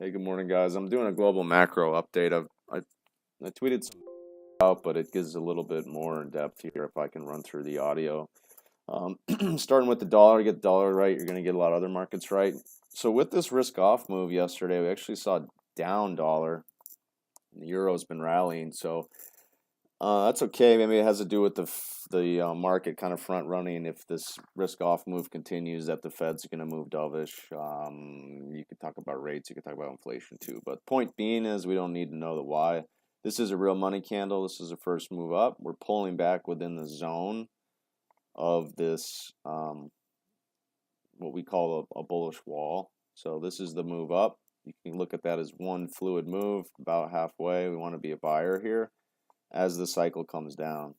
Hey, good morning, guys. I'm doing a global macro update. I tweeted some out, but it gives a little bit more in depth here if I can run through the audio. Starting with the dollar, to get the dollar right, you're going to get a lot of other markets right. So with this risk-off move yesterday, we actually saw down dollar. The euro's been rallying, so that's okay. Maybe it has to do with the market kind of front running. If this risk off move continues, that the Fed's going to move dovish. You could talk about rates, you could talk about inflation too. But point being is we don't need to know the why. This is a real money candle. This is the first move up. We're pulling back within the zone of this what we call a bullish wall. So this is the move up. You can look at that as one fluid move about halfway. We want to be a buyer here as the cycle comes down.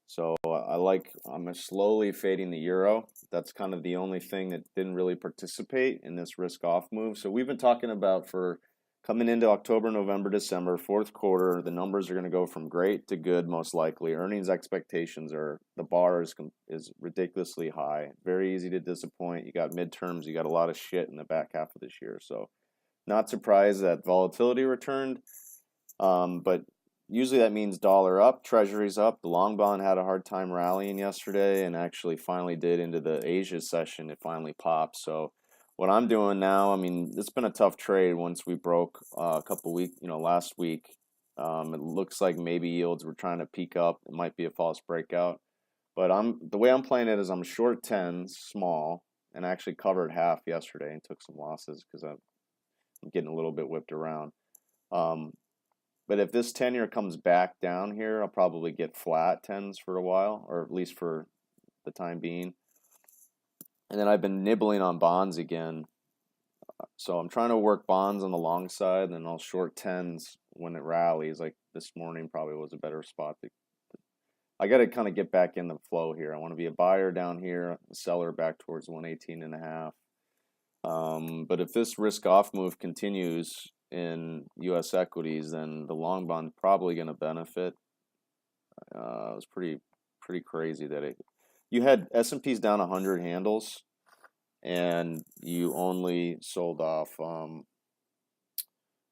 So I'm slowly fading the euro. That's kind of the only thing that didn't really participate in this risk off move. So we've been talking about for coming into October, November, December, fourth quarter, the numbers are going to go from great to good most likely. Earnings expectations the bar is ridiculously high. Very easy to disappoint. You got midterms, you got a lot of shit in the back half of this year. So not surprised that volatility returned. But usually that means dollar up, treasuries up. The long bond had a hard time rallying yesterday and actually finally did into the Asia session. It finally popped. So what I'm doing now, I mean, it's been a tough trade once we broke a couple weeks, last week. It looks like maybe yields were trying to peak up. It might be a false breakout. But the way I'm playing it is I'm short 10s, small, and I actually covered half yesterday and took some losses because I'm getting a little bit whipped around. But if this 10-year comes back down here, I'll probably get flat 10s for a while, or at least for the time being. And then I've been nibbling on bonds again. So I'm trying to work bonds on the long side, and then I'll short 10s when it rallies. Like this morning probably was a better spot. I got to kind of get back in the flow here. I want to be a buyer down here, a seller back towards 118.5. But if this risk-off move continues in U.S. equities, then the long bond probably going to benefit. It was pretty crazy that you had S&Ps down 100 handles, and you only sold off.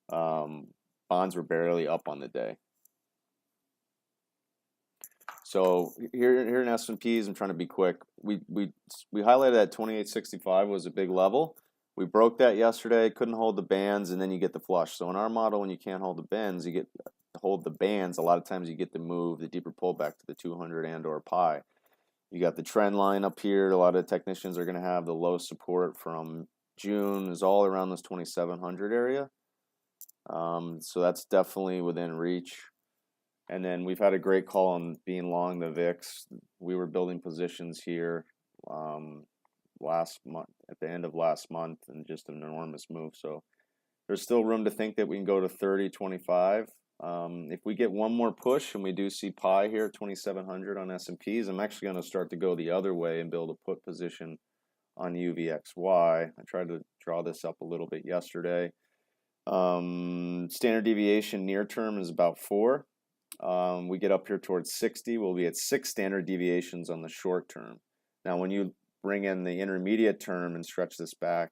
Bonds were barely up on the day. So here in S&Ps, I'm trying to be quick. We highlighted that 2865 was a big level. We broke that yesterday, couldn't hold the bands, and then you get the flush. So in our model, when you can't hold the bands, hold the bands. A lot of times you get the move, the deeper pullback to the 200 and or pi. You got the trend line up here. A lot of technicians are going to have the low support from June is all around this 2700 area. So that's definitely within reach. And then we've had a great call on being long the VIX. We were building positions here last month, at the end of last month, and just an enormous move. So there's still room to think that we can go to 30.25. If we get one more push and we do see pi here, 2700 on S&Ps, I'm actually going to start to go the other way and build a put position on UVXY. I tried to draw this up a little bit yesterday. Standard deviation near term is about 4. We get up here towards 60, we'll be at 6 standard deviations on the short term. Now, when you bring in the intermediate term and stretch this back,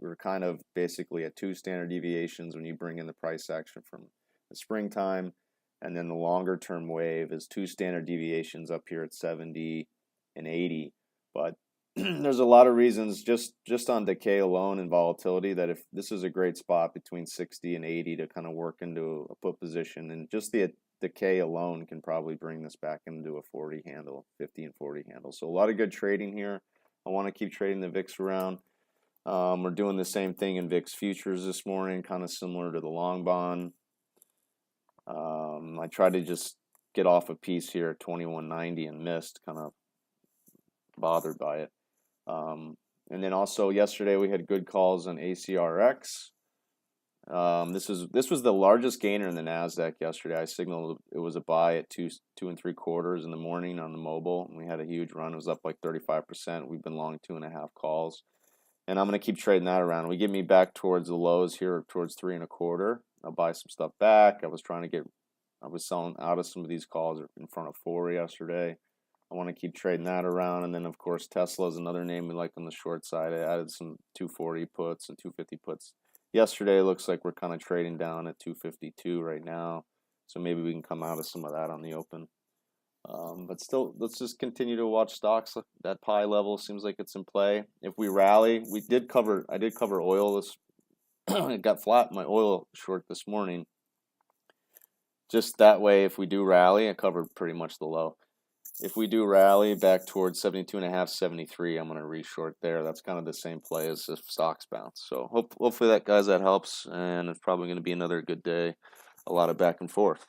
we're kind of basically at 2 standard deviations when you bring in the price action from the springtime, and then the longer term wave is 2 standard deviations up here at 70 and 80. But there's a lot of reasons just on decay alone and volatility that if this is a great spot between 60 and 80 to kind of work into a put position, and just the decay alone can probably bring this back into a 40 handle, 50 and 40 handle. So a lot of good trading here. I want to keep trading the VIX around. We're doing the same thing in VIX futures this morning, kind of similar to the long bond. I tried to just get off a piece here at 2190 and missed, kind of bothered by it. And then also yesterday we had good calls on ACRX. This was the largest gainer in the Nasdaq yesterday. I signaled it was a buy at 2 3/4 in the morning on the mobile, and we had a huge run. It was up like 35%. We've been long 2.5 calls, and I'm going to keep trading that around. We get me back towards the lows here, towards 3 1/4. I'll buy some stuff back. I was selling out of some of these calls in front of 4 yesterday. I want to keep trading that around. And then, of course, Tesla is another name we like on the short side. I added some 240 puts and 250 puts. Yesterday, it looks like we're kind of trading down at 252 right now. So maybe we can come out of some of that on the open. But still, let's just continue to watch stocks. That pie level seems like it's in play. If we rally, I did cover oil. This it got flat in my oil short this morning. Just that way, if we do rally, I covered pretty much the low. If we do rally back towards 72.5, 73, I'm going to reshort there. That's kind of the same play as if stocks bounce. So hopefully that, guys, that helps. And it's probably going to be another good day. A lot of back and forth.